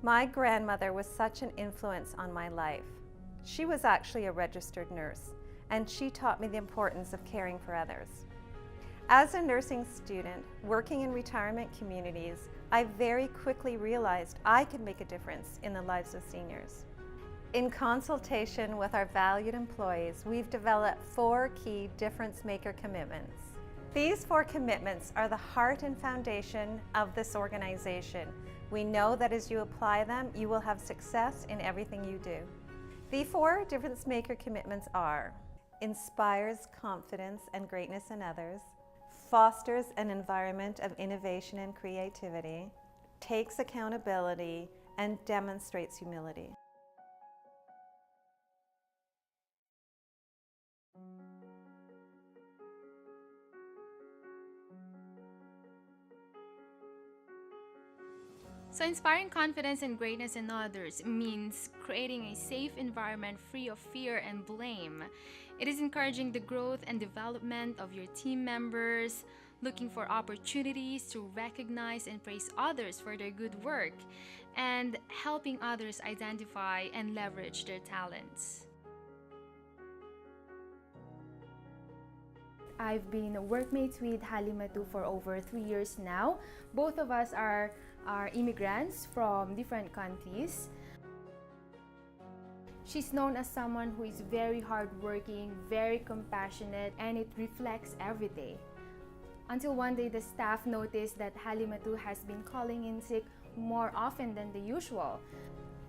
My grandmother was such an influence on my life. She was actually a registered nurse, and she taught me the importance of caring for others. As a nursing student working in retirement communities, I very quickly realized I could make a difference in the lives of seniors. In consultation with our valued employees, we've developed 4 key difference maker commitments. These 4 commitments are the heart and foundation of this organization. We know that as you apply them, you will have success in everything you do. The 4 difference maker commitments are: inspires confidence and greatness in others, fosters an environment of innovation and creativity, takes accountability, and demonstrates humility. So inspiring confidence and greatness in others means creating a safe environment free of fear and blame. It is encouraging the growth and development of your team members, looking for opportunities to recognize and praise others for their good work, and helping others identify and leverage their talents. I've been workmates with Halimatu for over 3 years now. Both of us are immigrants from different countries. She's known as someone who is very hardworking, very compassionate, and it reflects every day. Until one day the staff noticed that Halimatu has been calling in sick more often than the usual.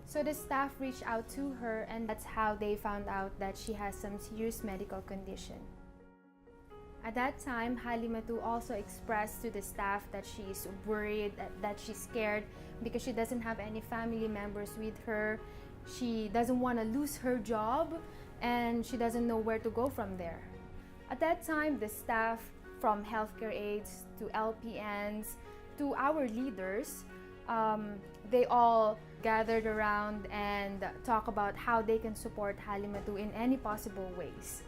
So the staff reached out to her, and that's how they found out that she has some serious medical condition. At that time, Halimatu also expressed to the staff that she is worried, that she's scared because she doesn't have any family members with her. She doesn't want to lose her job, and she doesn't know where to go from there. At that time, the staff, from healthcare aides to LPNs to our leaders, they all gathered around and talk about how they can support Halimatu in any possible ways.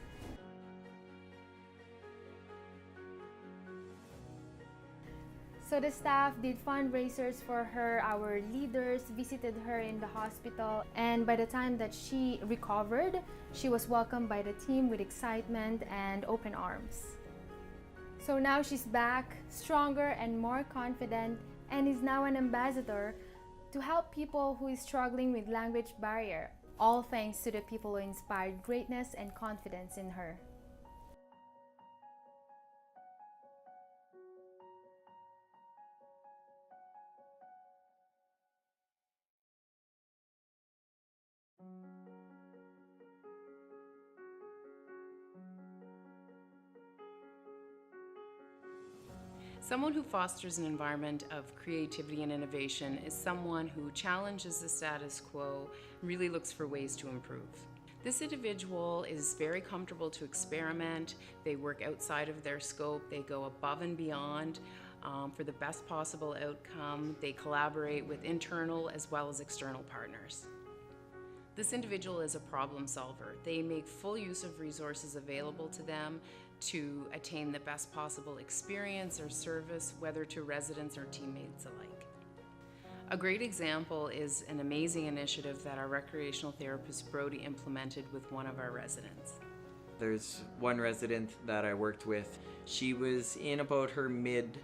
So the staff did fundraisers for her, our leaders visited her in the hospital, and by the time that she recovered, she was welcomed by the team with excitement and open arms. So now she's back, stronger and more confident, and is now an ambassador to help people who is struggling with language barrier, all thanks to the people who inspired greatness and confidence in her. Someone who fosters an environment of creativity and innovation is someone who challenges the status quo, really looks for ways to improve. This individual is very comfortable to experiment. They work outside of their scope. They go above and beyond for the best possible outcome. They collaborate with internal as well as external partners. This individual is a problem solver. They make full use of resources available to them to attain the best possible experience or service, whether to residents or teammates alike. A great example is an amazing initiative that our recreational therapist Brody implemented with one of our residents. There's one resident that I worked with. She was in about her mid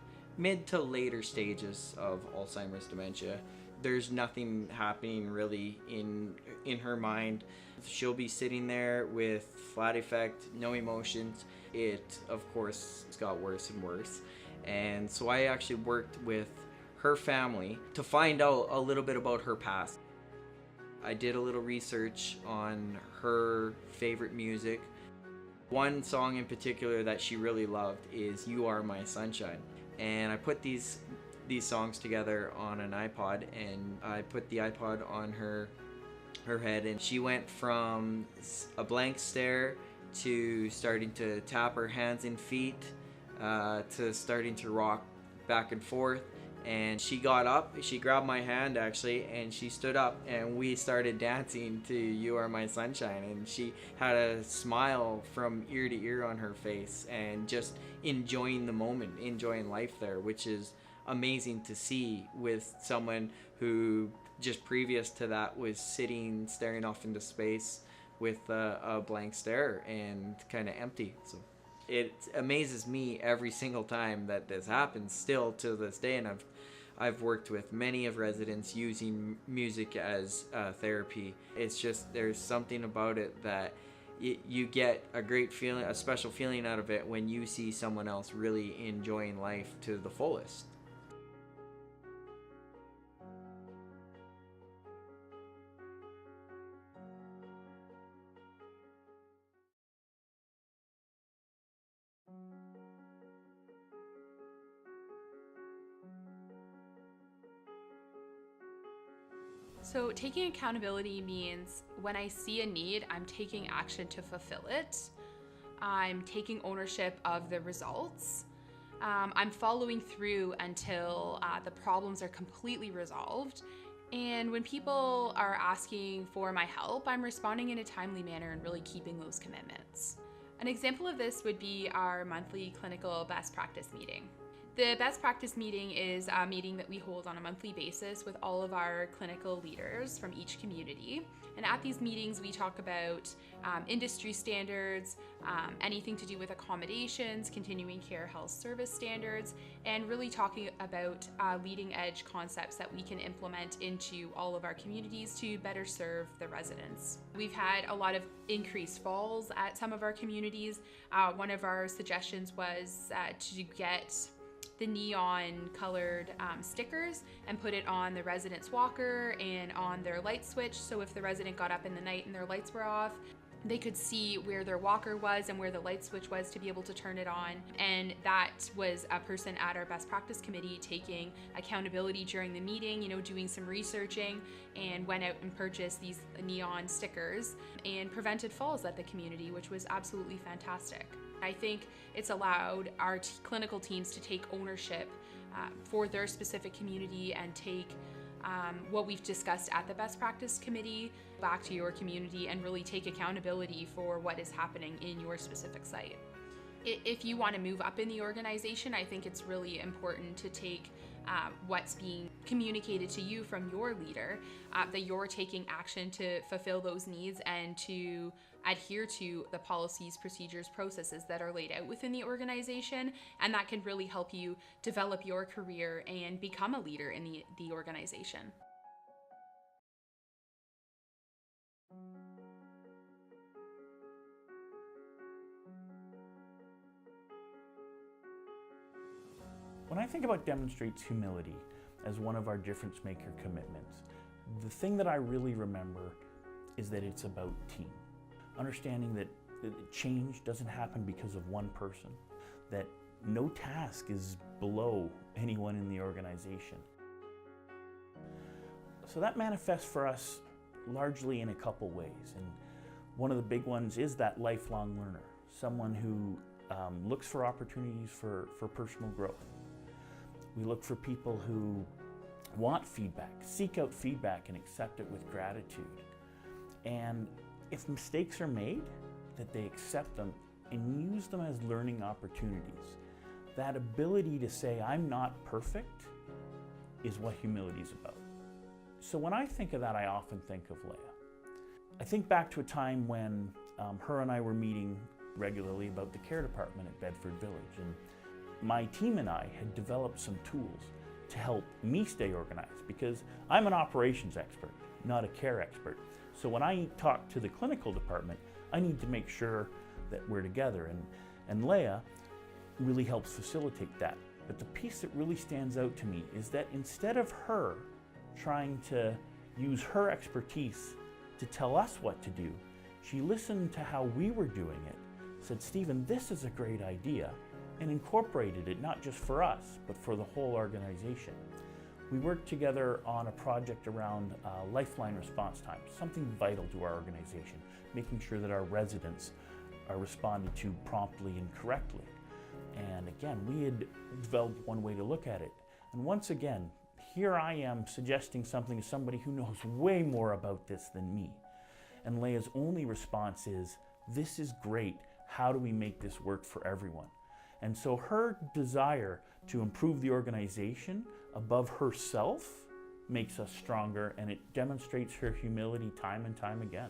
to later stages of Alzheimer's dementia. There's nothing happening really in her mind. She'll be sitting there with flat affect, no emotions. It, of course, got worse and worse. And so I actually worked with her family to find out a little bit about her past. I did a little research on her favorite music. One song in particular that she really loved is You Are My Sunshine. And I put these songs together on an iPod, and I put the iPod on her head, and she went from a blank stare to starting to tap her hands and feet to starting to rock back and forth. And she got up, she grabbed my hand actually, and she stood up, and we started dancing to You Are My Sunshine, and she had a smile from ear to ear on her face and just enjoying the moment, enjoying life there, which is amazing to see with someone who just previous to that was sitting, staring off into space with a blank stare and kind of empty. So it amazes me every single time that this happens still to this day, and I've worked with many of residents using music as therapy. It's just, there's something about it that you get a great feeling, a special feeling out of it when you see someone else really enjoying life to the fullest. So taking accountability means when I see a need, I'm taking action to fulfill it. I'm taking ownership of the results. I'm following through until the problems are completely resolved. And when people are asking for my help, I'm responding in a timely manner and really keeping those commitments. An example of this would be our monthly clinical best practice meeting. The best practice meeting is a meeting that we hold on a monthly basis with all of our clinical leaders from each community. And at these meetings, we talk about industry standards, anything to do with accommodations, continuing care health service standards, and really talking about leading edge concepts that we can implement into all of our communities to better serve the residents. We've had a lot of increased falls at some of our communities. One of our suggestions was to get the neon colored stickers and put it on the resident's walker and on their light switch, so if the resident got up in the night and their lights were off, they could see where their walker was and where the light switch was to be able to turn it on. And that was a person at our best practice committee taking accountability during the meeting, doing some researching, and went out and purchased these neon stickers and prevented falls at the community, which was absolutely fantastic. I think it's allowed our clinical teams to take ownership for their specific community and take what we've discussed at the best practice committee back to your community and really take accountability for what is happening in your specific site. If you want to move up in the organization, I think it's really important to take what's being communicated to you from your leader, that you're taking action to fulfill those needs and to adhere to the policies, procedures, processes that are laid out within the organization, and that can really help you develop your career and become a leader in the organization. When I think about demonstrates humility as one of our difference maker commitments, the thing that I really remember is that it's about team. Understanding that change doesn't happen because of one person, that no task is below anyone in the organization. So that manifests for us largely in a couple ways, and one of the big ones is that lifelong learner, someone who looks for opportunities for personal growth. We look for people who want feedback, seek out feedback and accept it with gratitude. And if mistakes are made, that they accept them and use them as learning opportunities. That ability to say, I'm not perfect, is what humility is about. So when I think of that, I often think of Leah. I think back to a time when her and I were meeting regularly about the care department at Bedford Village, and my team and I had developed some tools to help me stay organized, because I'm an operations expert, not a care expert. So when I talk to the clinical department, I need to make sure that we're together, and Leah really helps facilitate that. But the piece that really stands out to me is that instead of her trying to use her expertise to tell us what to do, she listened to how we were doing it, said, Stephen, this is a great idea, and incorporated it not just for us, but for the whole organization. We worked together on a project around lifeline response time, something vital to our organization, making sure that our residents are responded to promptly and correctly. And again, we had developed one way to look at it. And once again, here I am suggesting something to somebody who knows way more about this than me. And Leah's only response is, this is great. How do we make this work for everyone? And so her desire to improve the organization above herself makes us stronger, and it demonstrates her humility time and time again.